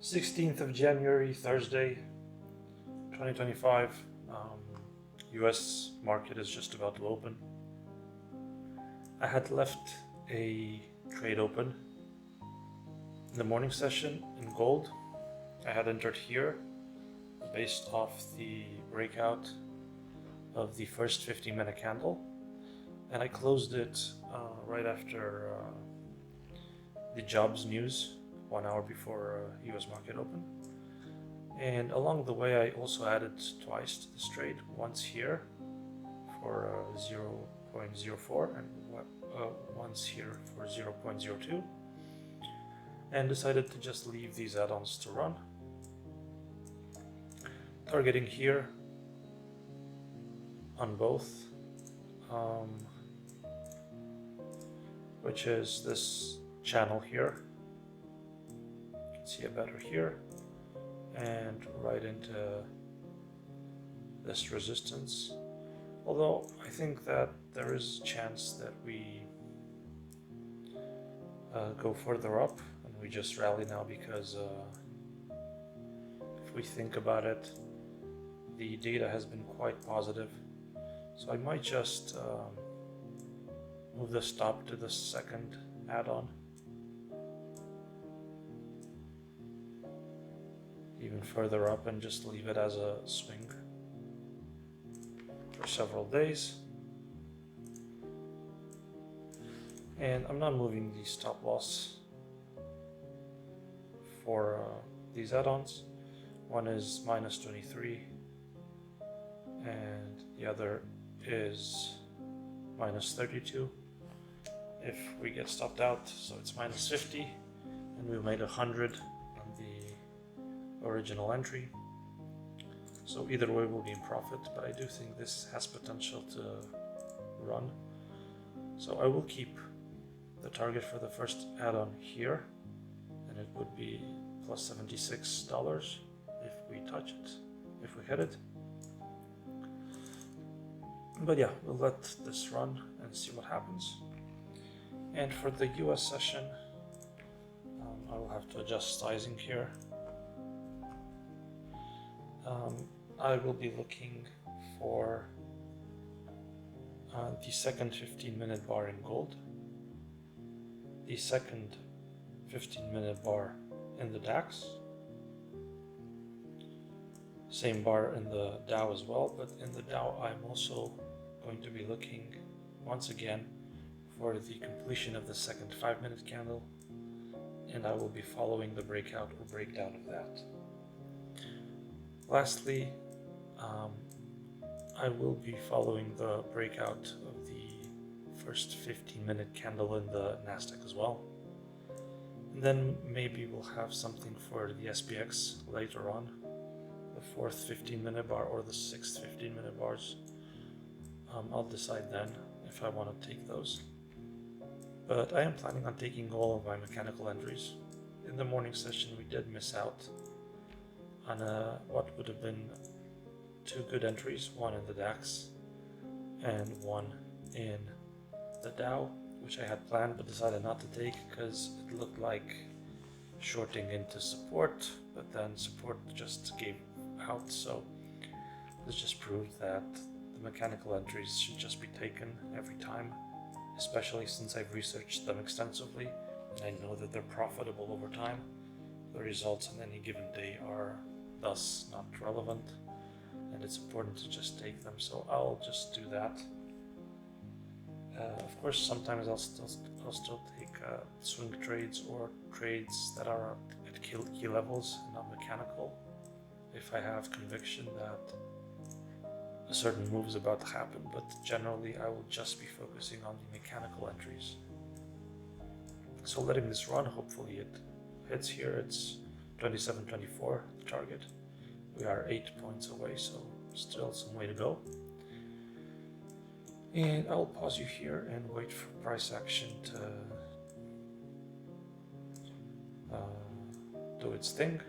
16th of January, Thursday, 2025. US market is just about to open. I had left a trade open in the morning session in gold. I had entered here based off the breakout of the first 15-minute candle, and I closed it right after the jobs news, 1 hour before US market open. And along the way, I also added twice to this trade, once here for 0.04 and once here for 0.02, and decided to just leave these add-ons to run, targeting here on both, which is this channel here. You can see it better here, and right into this resistance. Although I think that there is a chance that we go further up and we just rally now, because if we think about it, the data has been quite positive. So I might just move the stop to the second add-on, even further up, and just leave it as a swing for several days. And I'm not moving the stop loss for these add-ons. One is minus 23 and the other is minus 32. If we get stopped out, so it's minus 50, and we made 100 on the original entry. So either way we'll be in profit, but I do think this has potential to run. So I will keep the target for the first add-on here, and it would be plus $76 if we touch it, if we hit it. But yeah, we'll let this run and see what happens. And for the US session, I will have to adjust sizing here. I will be looking for the second 15-minute bar in gold, the second 15-minute bar in the DAX, same bar in the Dow as well, but in the Dow I'm also going to be looking once again for the completion of the second 5-minute candle, and I will be following the breakout or breakdown of that. Lastly, I will be following the breakout of the first 15-minute candle in the Nasdaq as well. And then maybe we'll have something for the SPX later on, the fourth 15-minute bar or the sixth 15-minute bars. I'll decide then if I want to take those. But I am planning on taking all of my mechanical entries. In the morning session we did miss out on what would have been 2 good entries, one in the DAX and one in the Dow, which I had planned but decided not to take because it looked like shorting into support, but then support just gave out. So this just proved that the mechanical entries should just be taken every time, especially since I've researched them extensively and I know that they're profitable over time. The results on any given day are thus not relevant, and it's important to just take them, so I'll just do that. Of course, sometimes I'll still take swing trades or trades that are at key levels, not mechanical, if I have conviction that a certain move is about to happen, but generally I will just be focusing on the mechanical entries. So letting this run, hopefully it hits here. It's 27.24, the target. We are 8 points away, so still some way to go. And I'll pause you here and wait for price action to do its thing,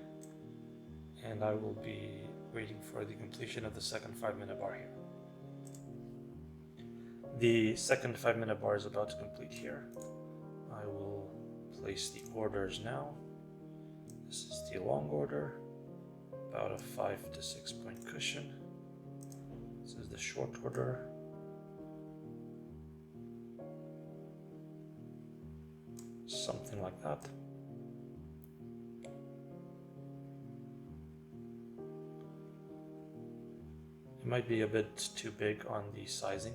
and I will be waiting for the completion of the second 5-minute bar here. The second 5-minute bar is about to complete here. I will place the orders now. This is the long order, about a 5 to 6 point cushion. This is the short order. Something like that. It might be a bit too big on the sizing,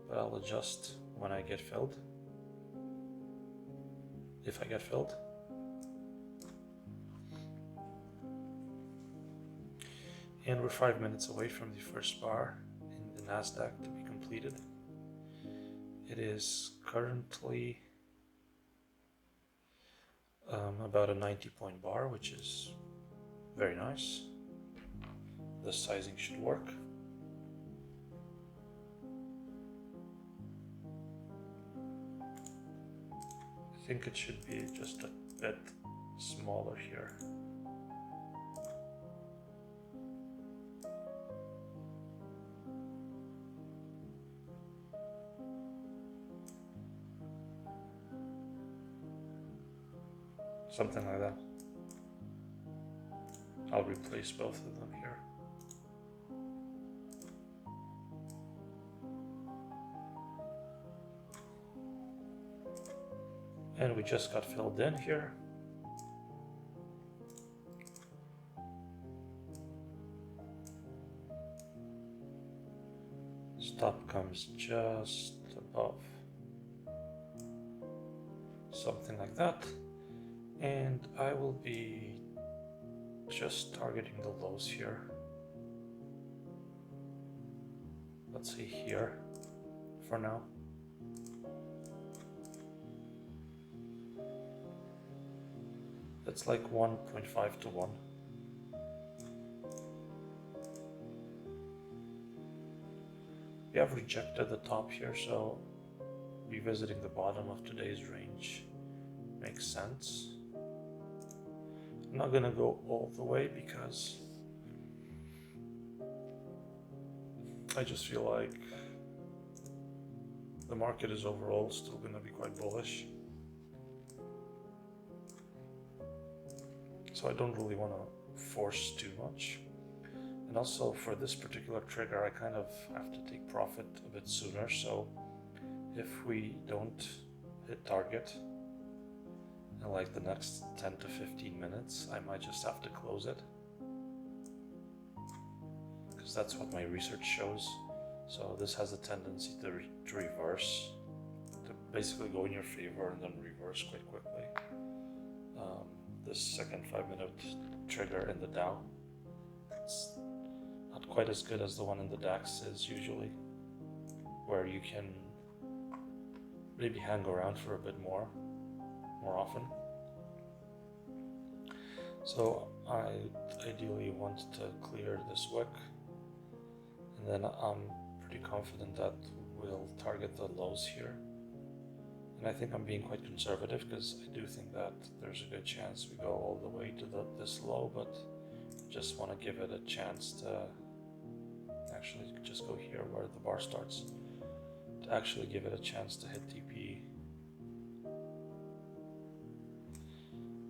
but I'll adjust when I get filled. If I get filled. And we're 5 minutes away from the first bar in the NASDAQ to be completed. It is currently about a 90-point bar, which is very nice. The sizing should work. I think it should be just a bit smaller here. Something like that. I'll replace both of them here. And we just got filled in here. Stop comes just above. Something like that. And I will be just targeting the lows here. Let's say here for now. That's like 1.5 to 1. We have rejected the top here, so revisiting the bottom of today's range makes sense. I'm not gonna go all the way because I just feel like the market is overall still gonna be quite bullish. So I don't really want to force too much. And also for this particular trigger, I kind of have to take profit a bit sooner. So if we don't hit target in like the next 10 to 15 minutes, I might just have to close it. Because that's what my research shows. So this has a tendency to reverse, to basically go in your favor and then reverse quite quickly. This second 5-minute trigger in the Dow, it's not quite as good as the one in the DAX is usually, where you can maybe hang around for a bit more often. So I ideally want to clear this wick, and then I'm pretty confident that we'll target the lows here. And I think I'm being quite conservative because I do think that there's a good chance we go all the way to this low, but I just want to give it a chance to actually just go here where the bar starts, to actually give it a chance to hit TP.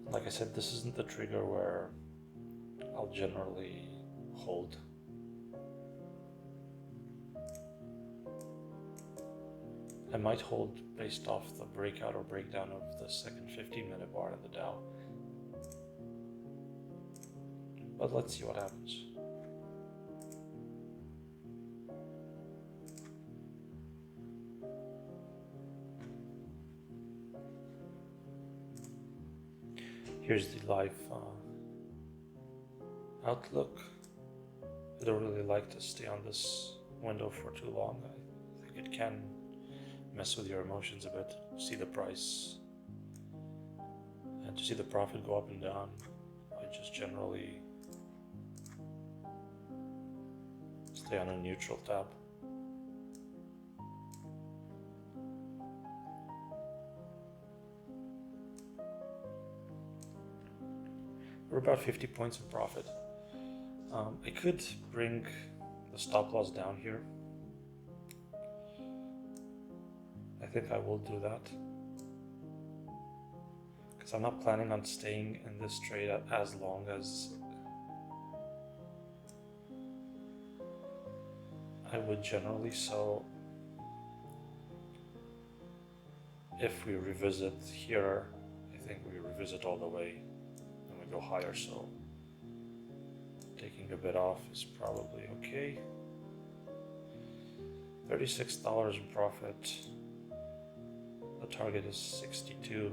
Like I said, this isn't the trigger where I'll generally hold. I might hold based off the breakout or breakdown of the second 15-minute bar in the Dow. But let's see what happens. Here's the live outlook. I don't really like to stay on this window for too long. I think it can mess with your emotions a bit. See the price and to see the profit go up and down. I just generally stay on a neutral tab. We're about 50 points in profit. I could bring the stop loss down here. I think I will do that, So I'm not planning on staying in this trade as long as I would generally. So if we revisit here, I think we revisit all the way and we go higher, so taking a bit off is probably okay. $36 in profit. The target is 62.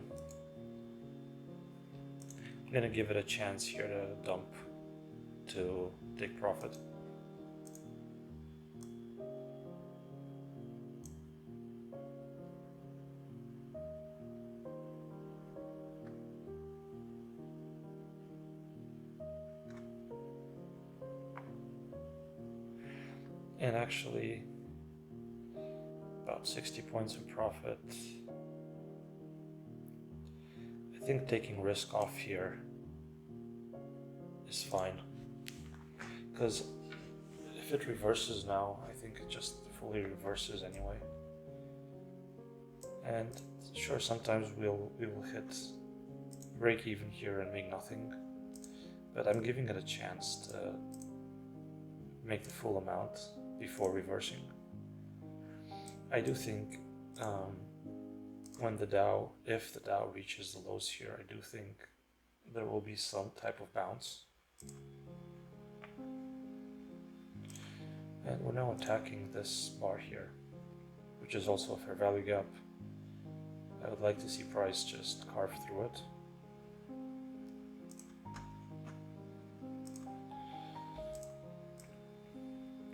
I'm gonna give it a chance here to dump to take profit. And actually, about 60 points in profit. I think taking risk off here is fine, because if it reverses now, I think it just fully reverses anyway. And sure, sometimes we will hit break even here and make nothing, but I'm giving it a chance to make the full amount before reversing. I do think when the Dow, if the Dow reaches the lows here, I do think there will be some type of bounce. And we're now attacking this bar here, which is also a fair value gap. I would like to see price just carve through it.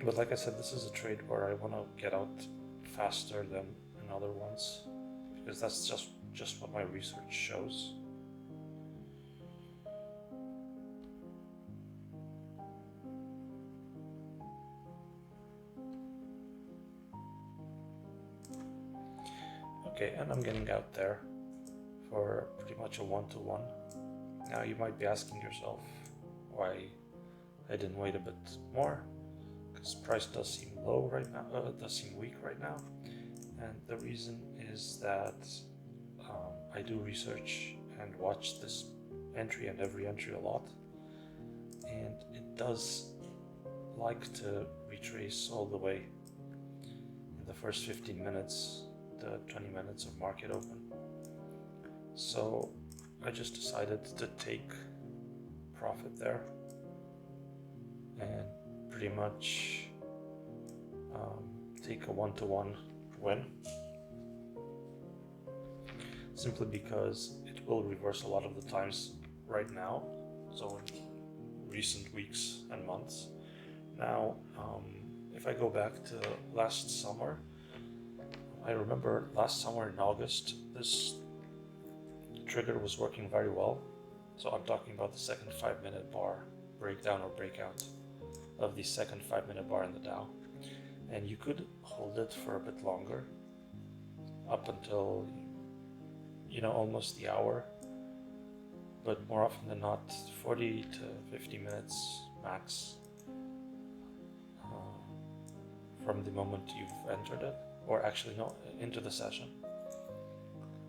But like I said, this is a trade where I want to get out faster than in other ones, because that's just what my research shows. Okay, and I'm getting out there for pretty much a 1-to-1. Now you might be asking yourself why I didn't wait a bit more, because price does seem low right now, does seem weak right now. And the reason is that I do research and watch this entry and every entry a lot, and it does like to retrace all the way in the first 15 minutes, the 20 minutes of market open. So I just decided to take profit there and pretty much take a 1-to-1 win, simply because it will reverse a lot of the times right now, so in recent weeks and months. Now if I go back to last summer, I remember last summer in August this trigger was working very well. So I'm talking about the second 5-minute bar breakdown or breakout of the second 5-minute bar in the Dow, and you could hold it for a bit longer, up until almost the hour, but more often than not 40 to 50 minutes max from the moment you've entered it, or actually no, into the session.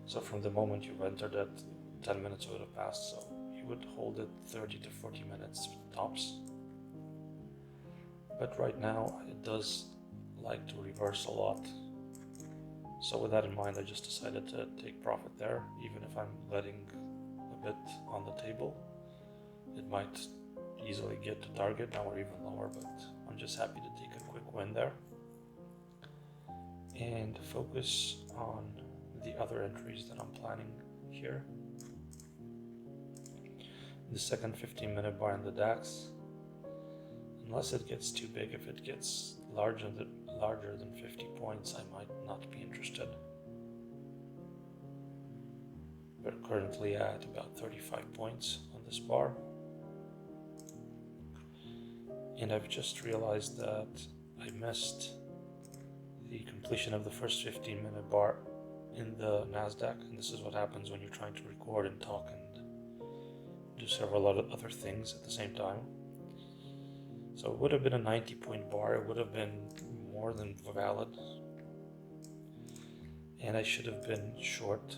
So from the moment you've entered it, 10 minutes would have passed, so you would hold it 30 to 40 minutes tops. But right now it does like to reverse a lot. So with that in mind, I just decided to take profit there, even if I'm letting a bit on the table. It might easily get to target now or even lower, but I'm just happy to take a quick win there and focus on the other entries that I'm planning here. The second 15-minute bar in the DAX, unless it gets too big, if it gets larger than 50 points, I might not be interested. We're currently at about 35 points on this bar, and I've just realized that I missed the completion of the first 15-minute bar in the Nasdaq, and this is what happens when you're trying to record and talk and do several other things at the same time. So it would have been a 90-point bar, it would have been more than valid, and I should have been short.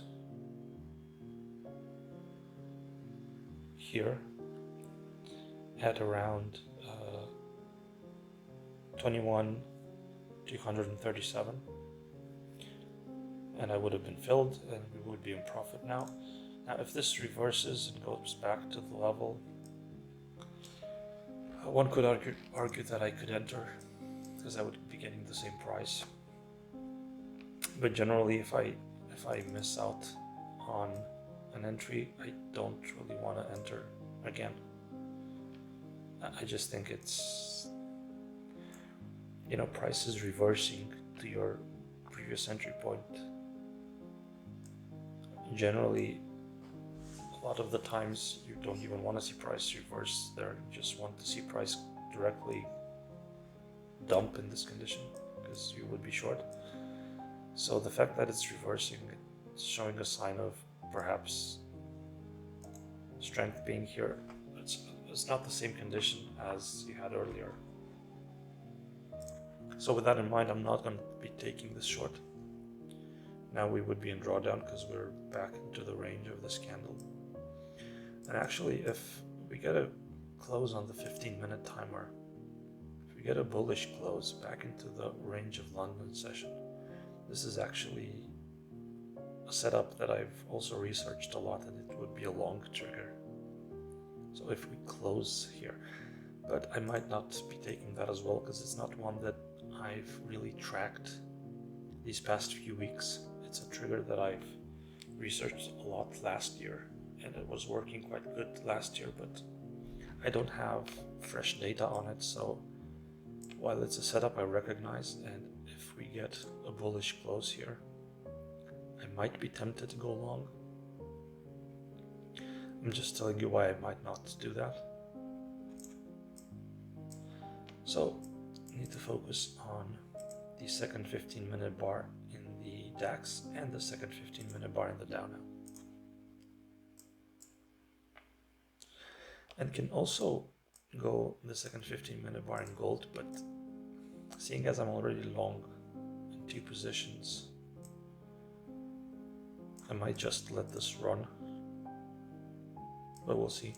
here at around 21,237, and I would have been filled and we would be in profit now. Now if this reverses and goes back to the level, one could argue that I could enter because I would be getting the same price. But generally, if I miss out on an entry, I don't really want to enter again. I just think it's, price is reversing to your previous entry point. Generally, a lot of the times you don't even want to see price reverse there. You just want to see price directly dump in this condition because you would be short. So the fact that it's reversing, it's showing a sign of perhaps strength being here. It's not the same condition as you had earlier. So with that in mind, I'm not going to be taking this short. Now we would be in drawdown because we're back into the range of this candle. And actually, if we get a close on the 15-minute timer, if we get a bullish close back into the range of London session, this is actually a setup that I've also researched a lot, and it would be a long trigger. So if we close here, but I might not be taking that as well because it's not one that I've really tracked these past few weeks. It's a trigger that I've researched a lot last year, and it was working quite good last year, but I don't have fresh data on it. So while it's a setup I recognize, and if we get a bullish close here, I might be tempted to go long. I'm just telling you why I might not do that. So I need to focus on the second 15-minute bar in the DAX and the second 15-minute bar in the Dow now. And can also go the second 15-minute bar in gold, but seeing as I'm already long in 2 positions, I might just let this run, but we'll see.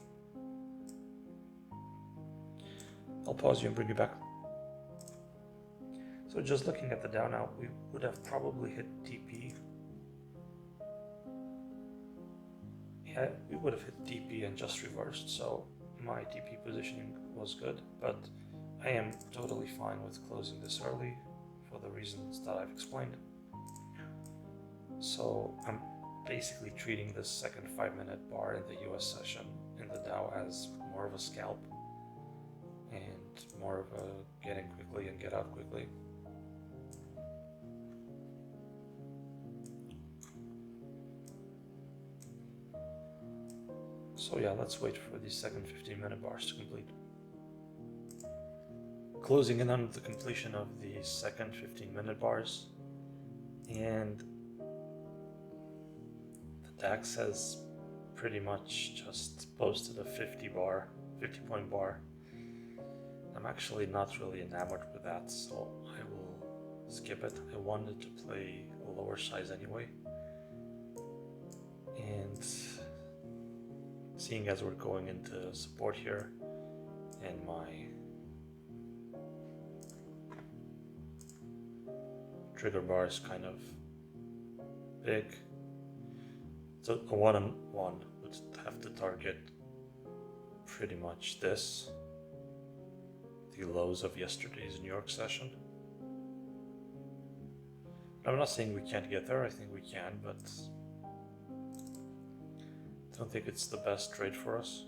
I'll pause you and bring you back. So just looking at the Dow now, we would have probably hit TP. Yeah, we would have hit TP and just reversed, so my TP positioning was good, but I am totally fine with closing this early for the reasons that I've explained. So I'm basically treating this second 5-minute bar in the US session in the Dow as more of a scalp and more of a get in quickly and get out quickly. So yeah, let's wait for the second 15-minute bars to complete. Closing in on the completion of the second 15-minute bars, and the DAX has pretty much just posted a 50-point bar. I'm actually not really enamored with that, so I will skip it. I wanted to play a lower size anyway, and seeing as we're going into support here and my trigger bar is kind of big, so a 1-on-1 would have to target pretty much this, the lows of yesterday's New York session. I'm not saying we can't get there, I think we can, but I don't think it's the best trade for us.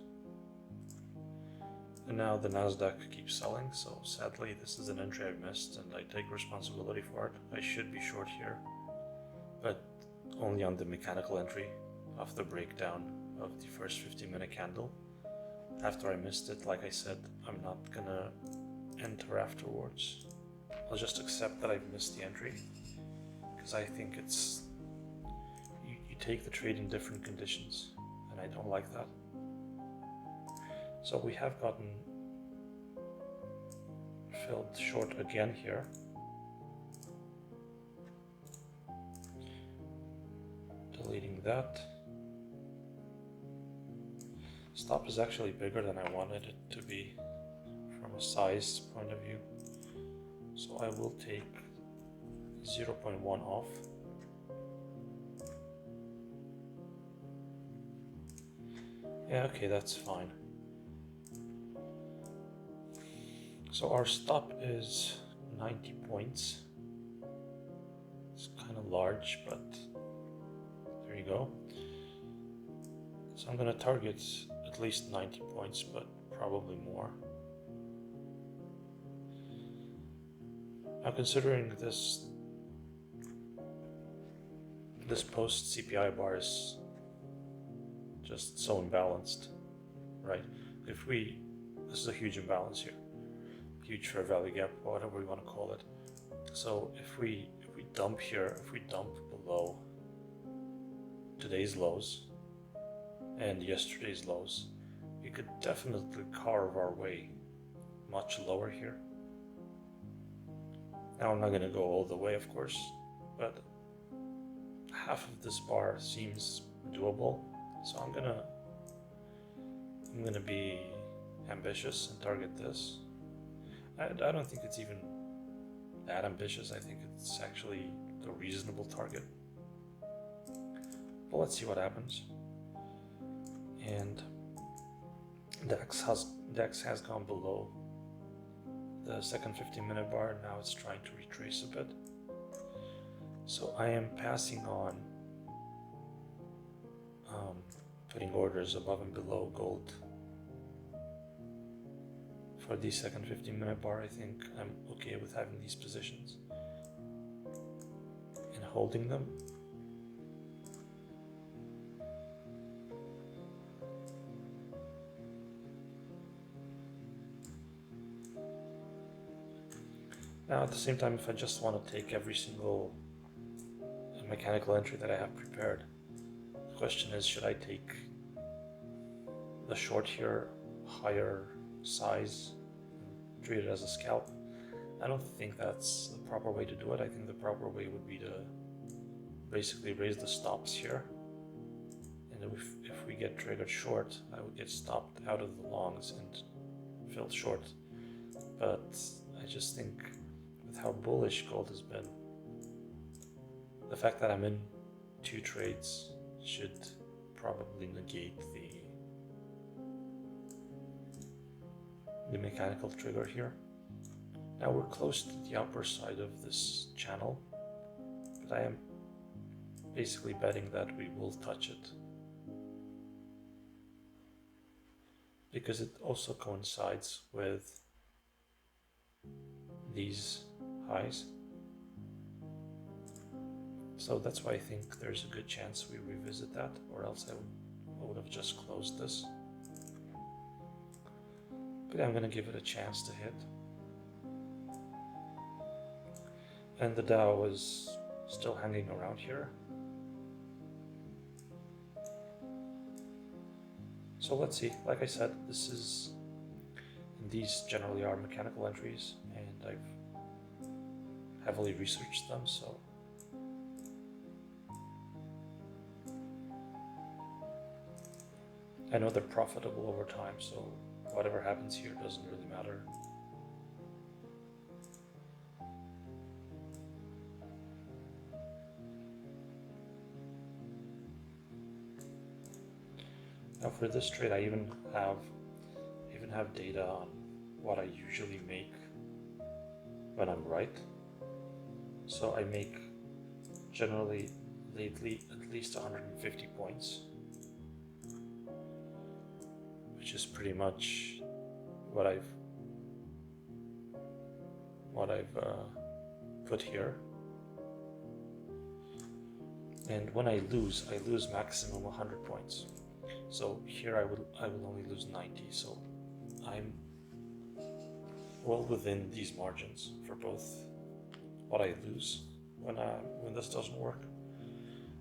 And now the Nasdaq keeps selling, so sadly this is an entry I've missed and I take responsibility for it. I should be short here, but only on the mechanical entry of the breakdown of the first 15-minute candle. After I missed it, like I said, I'm not gonna enter afterwards. I'll just accept that I've missed the entry, because I think it's, you take the trade in different conditions, and I don't like that. So we have gotten filled short again here. Deleting that. Stop is actually bigger than I wanted it to be from a size point of view. So I will take 0.1 off. Yeah, okay, that's fine. So our stop is 90 points. It's kind of large, but there you go. So I'm gonna target at least 90 points, but probably more. Now considering this post CPI bar is just so imbalanced, right? This is a huge imbalance here, huge fair value gap, whatever we want to call it. So if we dump here, if we dump below today's lows and yesterday's lows, we could definitely carve our way much lower here. Now I'm not going to go all the way, of course, but half of this bar seems doable. So I'm gonna be ambitious and target this. I don't think it's even that ambitious. I think it's actually a reasonable target. But let's see what happens. And DAX has gone below the second 15-minute bar. Now it's trying to retrace a bit. So I am passing on putting orders above and below gold. For the second 15-minute bar, I think I'm okay with having these positions and holding them. Now at the same time, if I just want to take every single mechanical entry that I have prepared, the question is, should I take the short here, higher size, and treat it as a scalp? I don't think that's the proper way to do it. I think the proper way would be to basically raise the stops here. And if we get triggered short, I would get stopped out of the longs and filled short. But I just think with how bullish gold has been, the fact that I'm in 2 trades should probably negate the mechanical trigger here. Now we're close to the upper side of this channel, but I am basically betting that we will touch it, because it also coincides with these highs. So that's why I think there's a good chance we revisit that, or else I would have just closed this. But I'm going to give it a chance to hit. And the Dow is still hanging around here. So let's see. Like I said, these generally are mechanical entries, and I've heavily researched them, so I know they're profitable over time, so whatever happens here doesn't really matter. Now for this trade, I even have data on what I usually make when I'm right. So I make generally lately at least 150 points, which is pretty much what I've put here. And when I lose maximum 100 points. So here I will only lose 90. So I'm well within these margins for both what I lose when this doesn't work,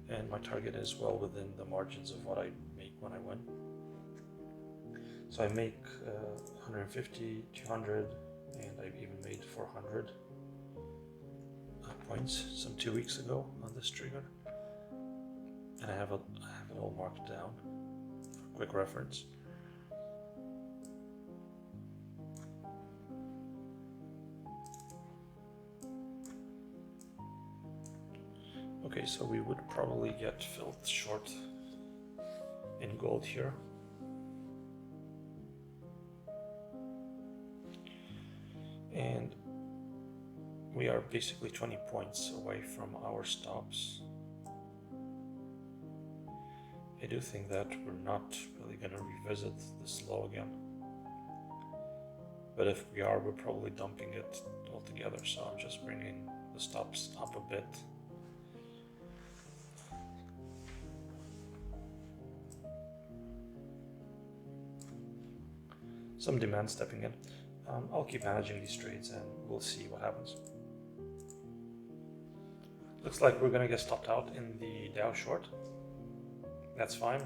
and my target is well within the margins of what I make when I win. So I make 150, 200, and I've even made 400 points some 2 weeks ago on this trigger, and I have it all marked down for quick reference. Okay, so we would probably get filled short in gold here. And we are basically 20 points away from our stops. I do think that we're not really going to revisit this low again. But if we are, we're probably dumping it altogether. So I'm just bringing the stops up a bit. Some demand stepping in. I'll keep managing these trades and we'll see what happens. Looks like we're gonna get stopped out in the Dow short. That's fine,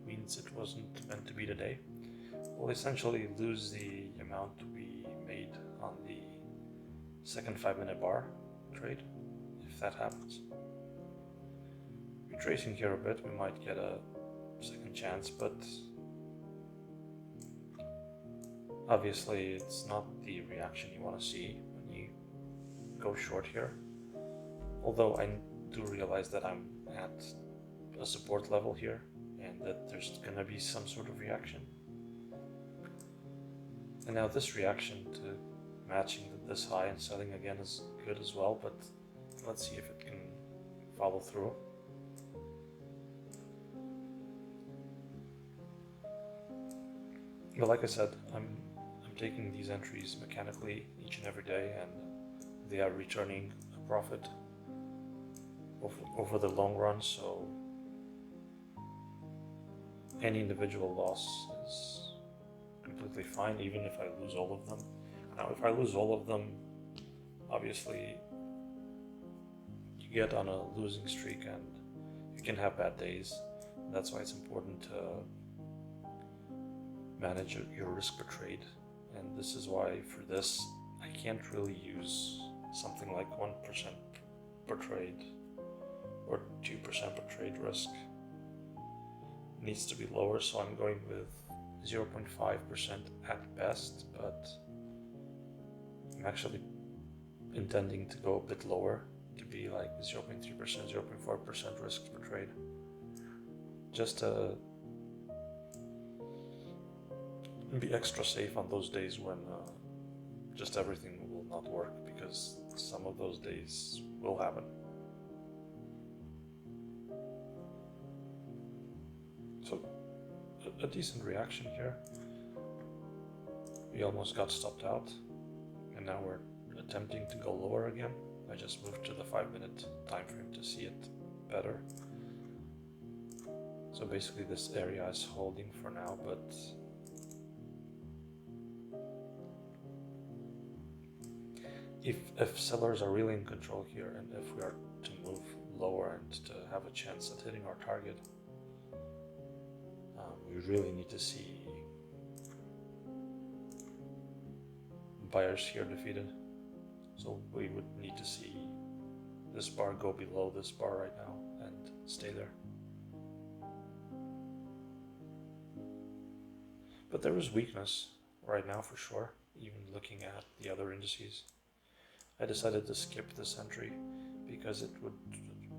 means it wasn't meant to be today. We'll essentially lose the amount we made on the second 5-minute bar trade, if that happens. Retracing here a bit, we might get a second chance, but obviously it's not the reaction you want to see when you go short here. Although I do realize that I'm at a support level here and that there's gonna be some sort of reaction. And now this reaction to matching this high and selling again is good as well, but let's see if it can follow through. But like I said, I'm taking these entries mechanically each and every day, and they are returning a profit over the long run, so any individual loss is completely fine, even if I lose all of them. Now, if I lose all of them, obviously you get on a losing streak and you can have bad days. That's why it's important to manage your risk per trade. And this is why for this, I can't really use something like 1% per trade or 2% per trade risk. It needs to be lower, so I'm going with 0.5% at best, but I'm actually intending to go a bit lower, to be like 0.3%, 0.4% risk per trade. Just to be extra safe on those days when just everything will not work, because some of those days will happen. So a decent reaction here. We almost got stopped out, and now we're attempting to go lower again. I just moved to the 5-minute time frame to see it better. So basically this area is holding for now, but if sellers are really in control here, and if we are to move lower and to have a chance at hitting our target, we really need to see buyers here defeated. So we would need to see this bar go below this bar right now and stay there. But there is weakness right now for sure, even looking at the other indices. I decided to skip this entry because it would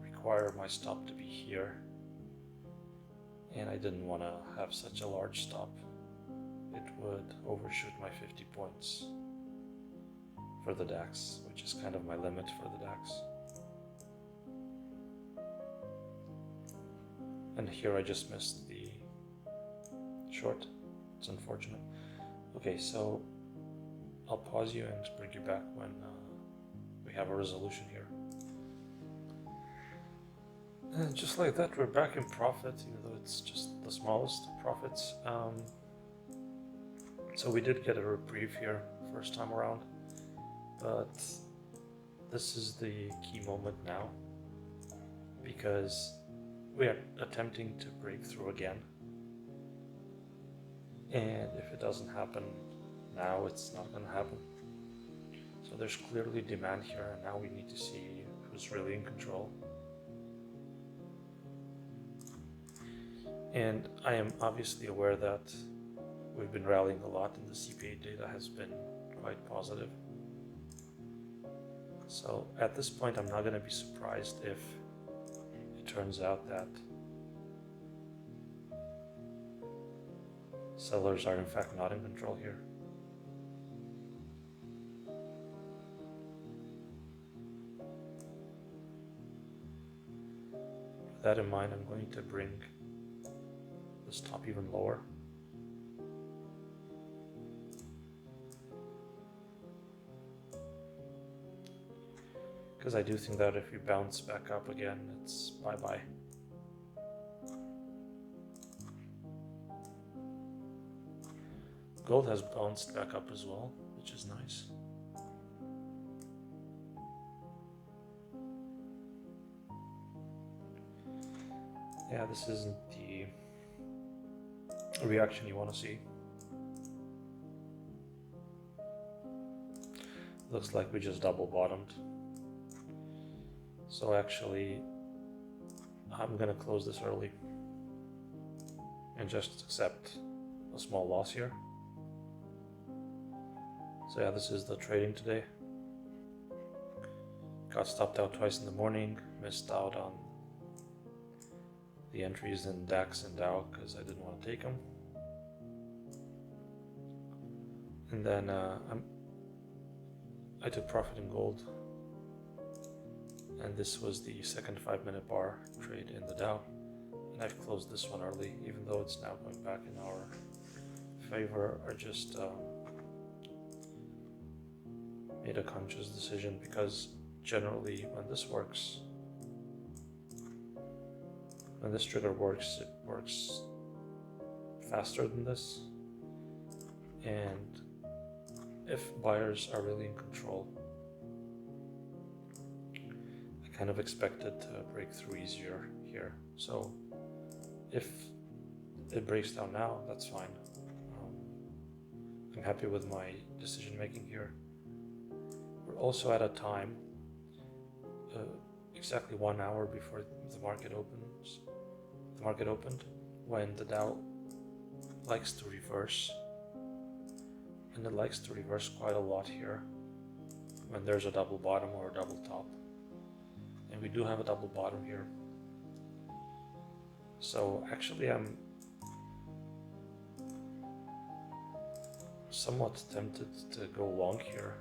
require my stop to be here, and I didn't want to have such a large stop. It would overshoot my 50 points for the DAX, which is kind of my limit for the DAX. And here I just missed the short. It's unfortunate. Okay, so I'll pause you and bring you back when we have a resolution here. And just like that, we're back in profit, even though it's just the smallest profits. So we did get a reprieve here first time around, but this is the key moment now, because we are attempting to break through again. And if it doesn't happen now, it's not going to happen. So there's clearly demand here, and now we need to see who's really in control. And I am obviously aware that we've been rallying a lot, and the CPA data has been quite positive. So at this point, I'm not going to be surprised if turns out that sellers are in fact not in control here. With that in mind, I'm going to bring the stop even lower. Because I do think that if we bounce back up again, it's bye-bye. Gold has bounced back up as well, which is nice. Yeah, this isn't the reaction you want to see. Looks like we just double bottomed. So actually, I'm gonna close this early and just accept a small loss here. So yeah, this is the trading today. Got stopped out twice in the morning, missed out on the entries in DAX and Dow because I didn't want to take them. And then I took profit in gold. And this was the second 5-minute bar trade in the Dow. And I've closed this one early, even though it's now going back in our favor. I just made a conscious decision because generally when this works, when this trigger works, it works faster than this. And if buyers are really in control, I kind of expected to break through easier here. So if it breaks down now, that's fine. I'm happy with my decision making here. We're also at a time, exactly 1 hour before the market opens. The market opened when the Dow likes to reverse, and it likes to reverse quite a lot here when there's a double bottom or a double top. And we do have a double bottom here. So actually I'm somewhat tempted to go long here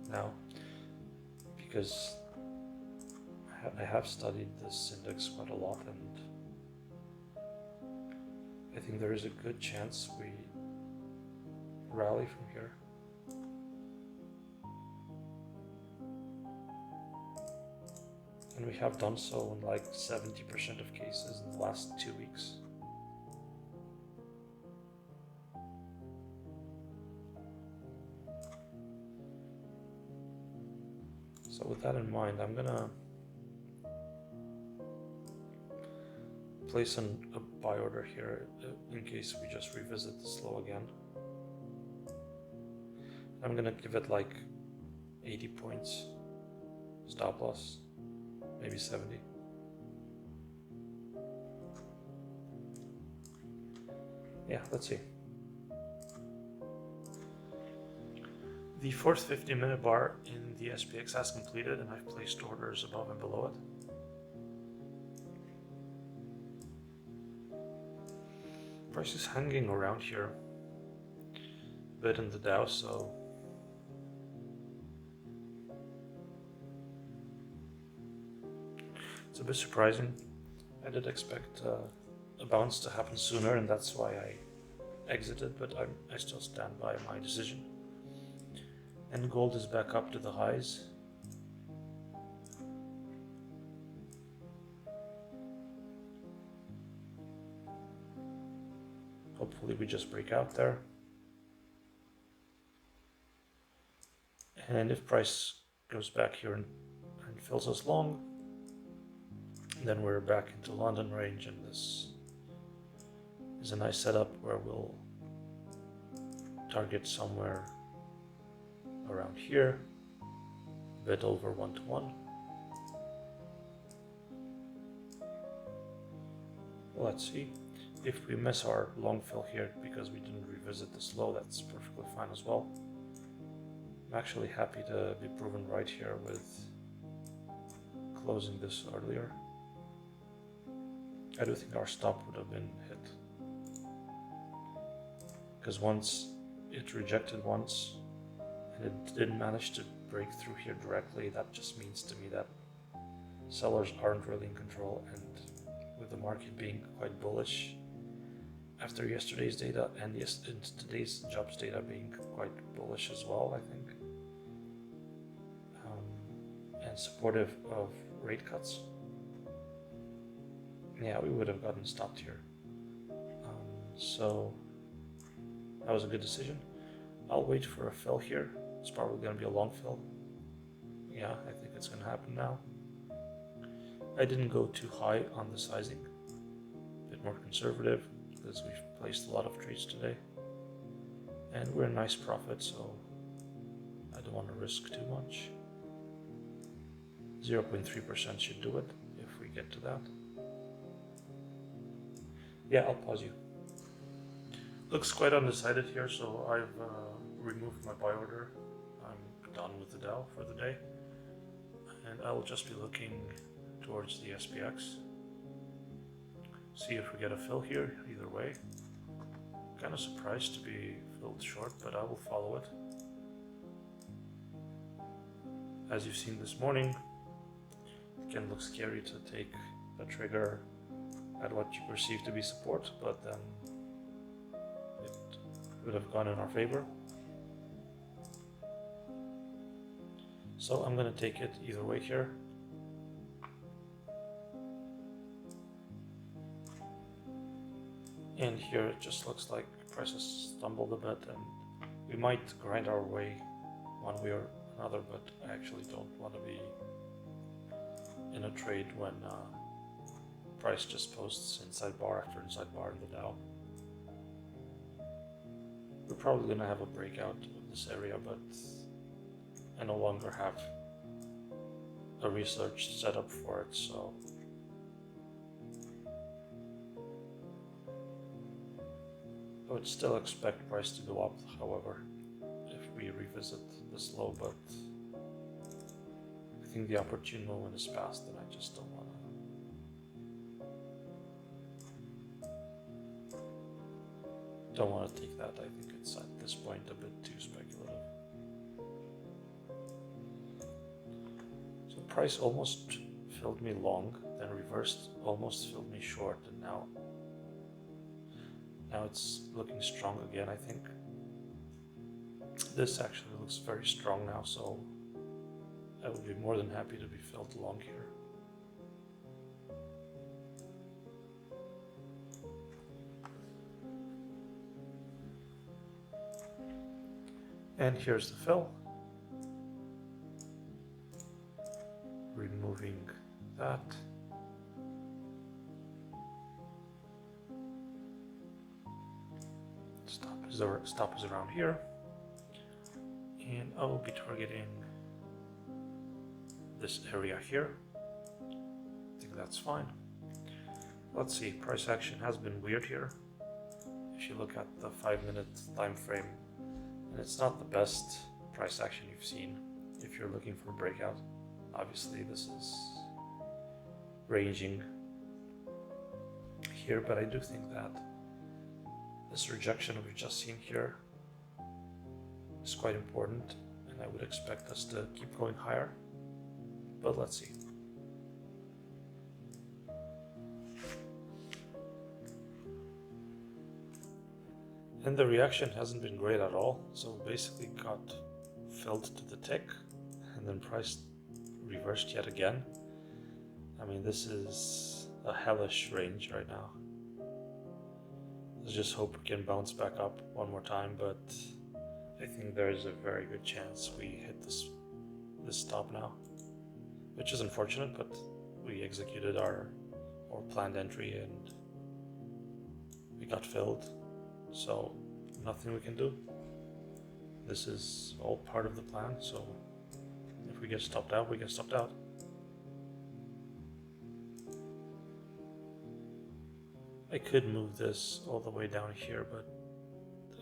now, because I have studied this index quite a lot, and I think there is a good chance we rally from here. And we have done so in like 70% of cases in the last 2 weeks. So with that in mind, I'm gonna place a buy order here in case we just revisit this low again. I'm gonna give it like 80 points stop loss, maybe 70. Yeah, let's see. The fourth 50-minute bar in the SPX has completed, and I've placed orders above and below it. Price is hanging around here a bit in the Dow, so it's a bit surprising. I did expect a bounce to happen sooner, and that's why I exited, but I still stand by my decision. And gold is back up to the highs. Hopefully we just break out there. And if price goes back here and fills us long, then we're back into London range, and this is a nice setup where we'll target somewhere around here, a bit over 1-to-1. Let's see. If we miss our long fill here because we didn't revisit this low, that's perfectly fine as well. I'm actually happy to be proven right here with closing this earlier. I do think our stop would have been hit. Because once it rejected once, and it didn't manage to break through here directly, that just means to me that sellers aren't really in control, and with the market being quite bullish after yesterday's data and today's jobs data being quite bullish as well, I think, and supportive of rate cuts, yeah, we would have gotten stopped here. So that was a good decision. I'll wait for a fill here. It's probably going to be a long fill. Yeah, I think it's going to happen now. I didn't go too high on the sizing, a bit more conservative because we've placed a lot of trades today. And we're in nice profit, so I don't want to risk too much. 0.3% should do it if we get to that. Yeah, I'll pause you. Looks quite undecided here, so I've removed my buy order. I'm done with the Dow for the day, and I will just be looking towards the SPX. See if we get a fill here, either way. Kind of surprised to be filled short, but I will follow it. As you've seen this morning, it can look scary to take a trigger at what you perceive to be support, but then it would have gone in our favor. So I'm going to take it either way here. And here it just looks like prices stumbled a bit, and we might grind our way one way or another, but I actually don't want to be in a trade when price just posts inside bar after inside bar in the Dow. We're probably going to have a breakout of this area, but I no longer have a research setup for it, so I would still expect price to go up, however, if we revisit this low, but I think the opportune moment is past, and I just don't want to take that. I think it's at this point a bit too speculative. So price almost filled me long, then reversed, almost filled me short, and now it's looking strong again. I think this actually looks very strong now, so I would be more than happy to be filled long here. And here's the fill. Removing that. Stop is around here. And I will be targeting this area here. I think that's fine. Let's see, price action has been weird here. If you look at the 5-minute time frame, and it's not the best price action you've seen if you're looking for a breakout. Obviously this is ranging here, but I do think that this rejection we've just seen here is quite important, and I would expect us to keep going higher, but let's see. And the reaction hasn't been great at all, so basically got filled to the tick, and then price reversed yet again. I mean, this is a hellish range right now. Let's just hope we can bounce back up one more time, but I think there is a very good chance we hit this stop now, which is unfortunate, but we executed our planned entry and we got filled, so nothing we can do. This is all part of the plan, so if we get stopped out, we get stopped out. I could move this all the way down here, but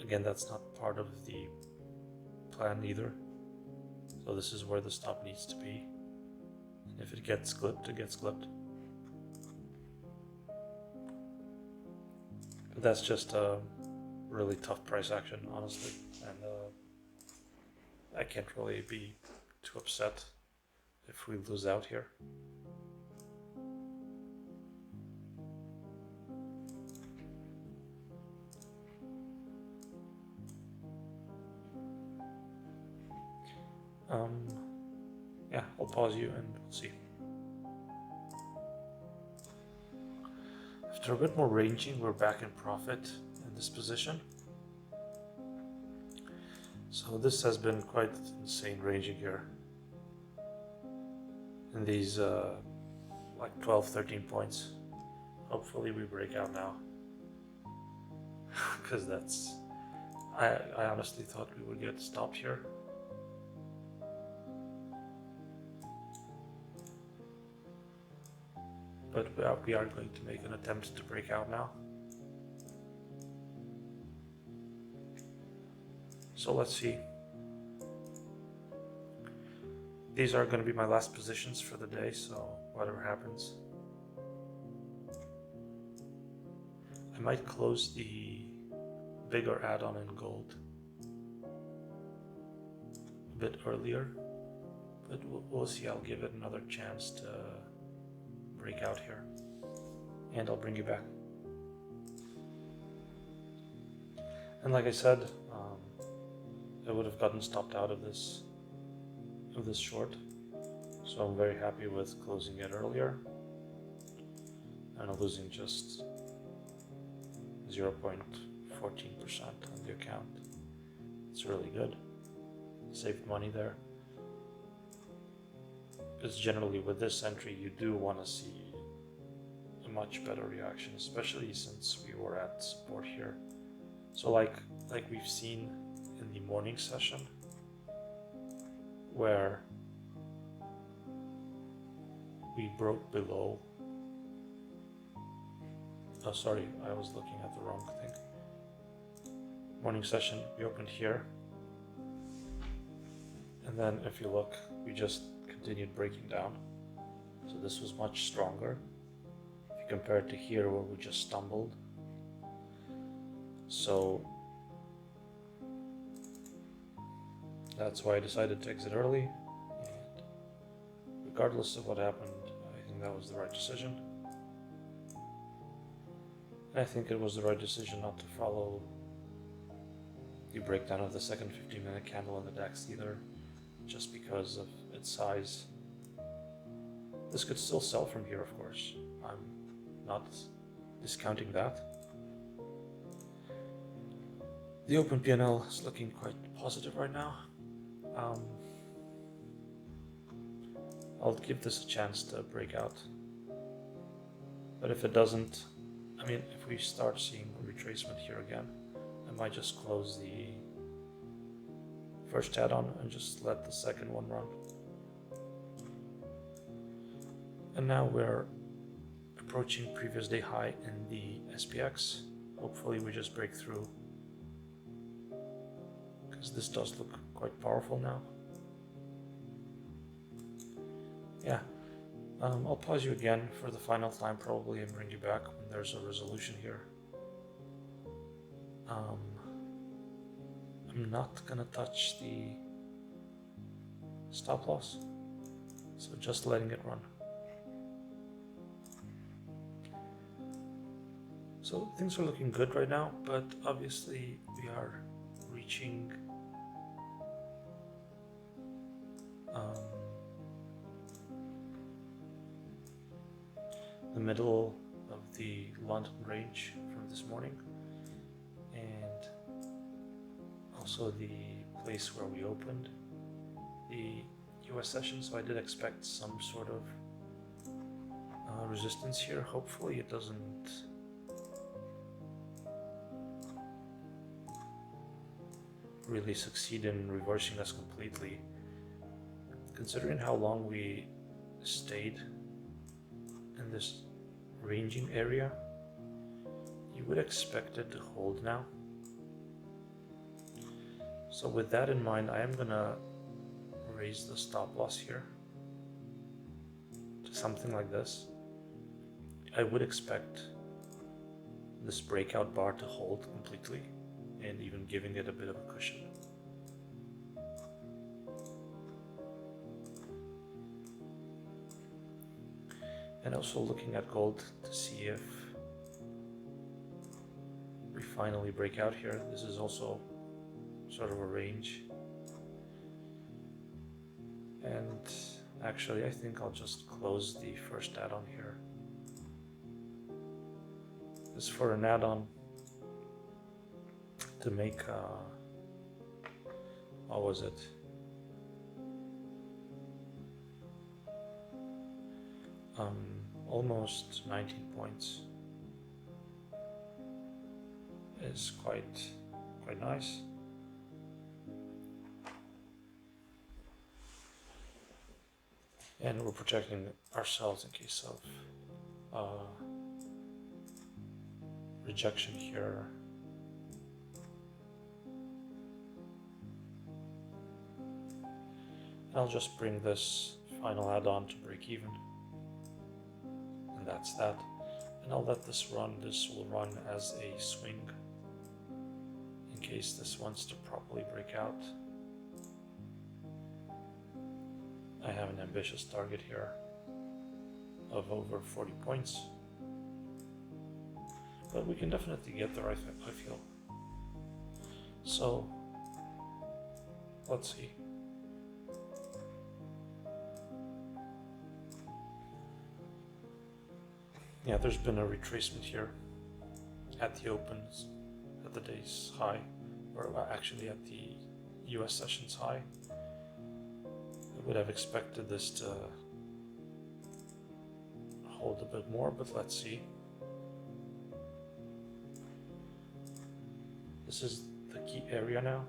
again, that's not part of the plan either. So this is where the stop needs to be. And if it gets clipped, it gets clipped. But that's just a really tough price action, honestly, and I can't really be too upset if we lose out here. Yeah, I'll pause you and we'll see. After a bit more ranging, we're back in profit in this position. So this has been quite insane ranging here. In these like 12, 13 points. Hopefully we break out now. Because I honestly thought we would get stopped here. But we are going to make an attempt to break out now. So let's see. These are going to be my last positions for the day, so whatever happens. I might close the bigger add-on in gold a bit earlier, but we'll see. I'll give it another chance to break out here, and I'll bring you back. And like I said, I would have gotten stopped out of this short, so I'm very happy with closing it earlier and losing just 0.14% on the account. It's really good. Saved money there. Because generally with this entry you do want to see a much better reaction, especially since we were at support here. So like we've seen in the morning session, where we broke below. Oh, sorry, I was looking at the wrong thing. Morning session, we opened here, and then if you look, we just continued breaking down. So this was much stronger if you compare it to here where we just stumbled. So that's why I decided to exit early, and regardless of what happened, I think that was the right decision. And I think it was the right decision not to follow the breakdown of the second 15-minute candle in the DAX either, just because of its size. This could still sell from here, of course. I'm not discounting that. The open PNL is looking quite positive right now. I'll give this a chance to break out. But if it doesn't, I mean, if we start seeing a retracement here again, I might just close the first add-on and just let the second one run. And now we're approaching previous day high in the SPX. Hopefully we just break through, because this does look quite powerful now. Yeah, I'll pause you again for the final time probably and bring you back when there's a resolution here. I'm not gonna touch the stop loss, so just letting it run. So things are looking good right now, but obviously we are reaching the middle of the London range from this morning, and also the place where we opened the US session, so I did expect some sort of resistance here. Hopefully it doesn't really succeed in reversing us completely. Considering how long we stayed in this ranging area, you would expect it to hold now. So with that in mind, I am gonna raise the stop loss here to something like this. I would expect this breakout bar to hold completely and even giving it a bit of a cushion. And also looking at gold to see if we finally break out here. This is also sort of a range. And actually I think I'll just close the first add-on here. This is for an add-on to make, what was it? Almost 19 points is quite nice. And we're protecting ourselves in case of rejection here. And I'll just bring this final add-on to break even. And that's that. And I'll let this run. This will run as a swing in case this wants to properly break out. I have an ambitious target here of over 40 points. But we can definitely get there, I feel. So, let's see. Yeah, there's been a retracement here at the opens, at the day's high, or actually at the US session's high. I would have expected this to hold a bit more, but let's see. This is the key area now,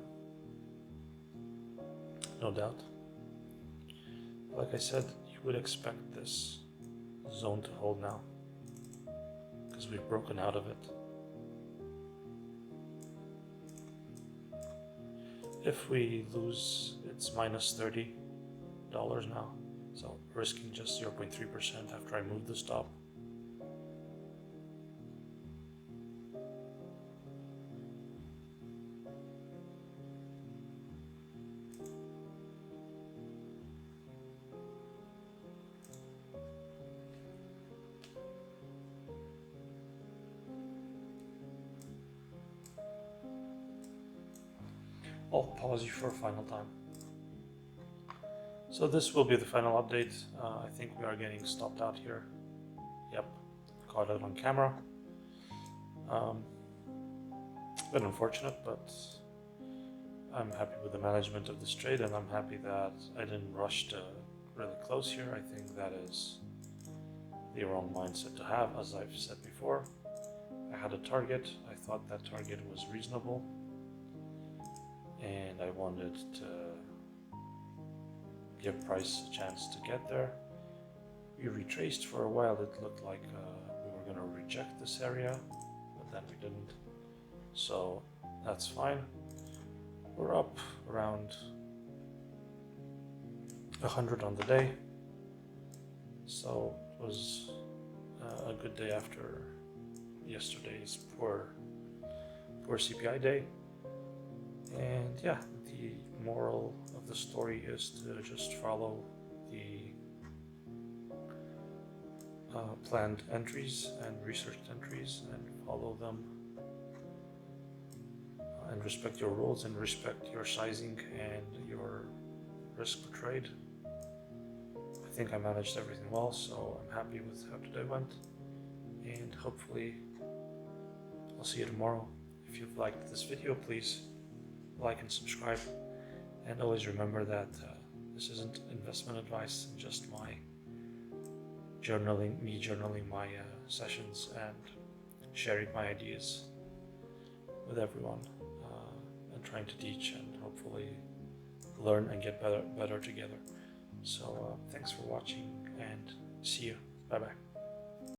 no doubt. Like I said, you would expect this zone to hold now, because we've broken out of it. If we lose, it's minus $30 now, so risking just 0.3% after I move the stop. I'll pause you for a final time. So this will be the final update. I think we are getting stopped out here. Yep, caught it on camera. Bit unfortunate, but I'm happy with the management of this trade, and I'm happy that I didn't rush to really close here. I think that is the wrong mindset to have, as I've said before. I had a target. I thought that target was reasonable, and I wanted to give price a chance to get there. We retraced for a while. It looked like we were going to reject this area, but then we didn't. So that's fine. We're up around 100 on the day. So it was a good day after yesterday's poor CPI day. And yeah, the moral of the story is to just follow the planned entries and researched entries and follow them, and respect your rules and respect your sizing and your risk per trade. I think I managed everything well, so I'm happy with how today went, and hopefully I'll see you tomorrow. If you've liked this video, please like and subscribe, and always remember that this isn't investment advice, just my journaling my sessions and sharing my ideas with everyone, and trying to teach and hopefully learn and get better together. So thanks for watching, and see you. Bye bye.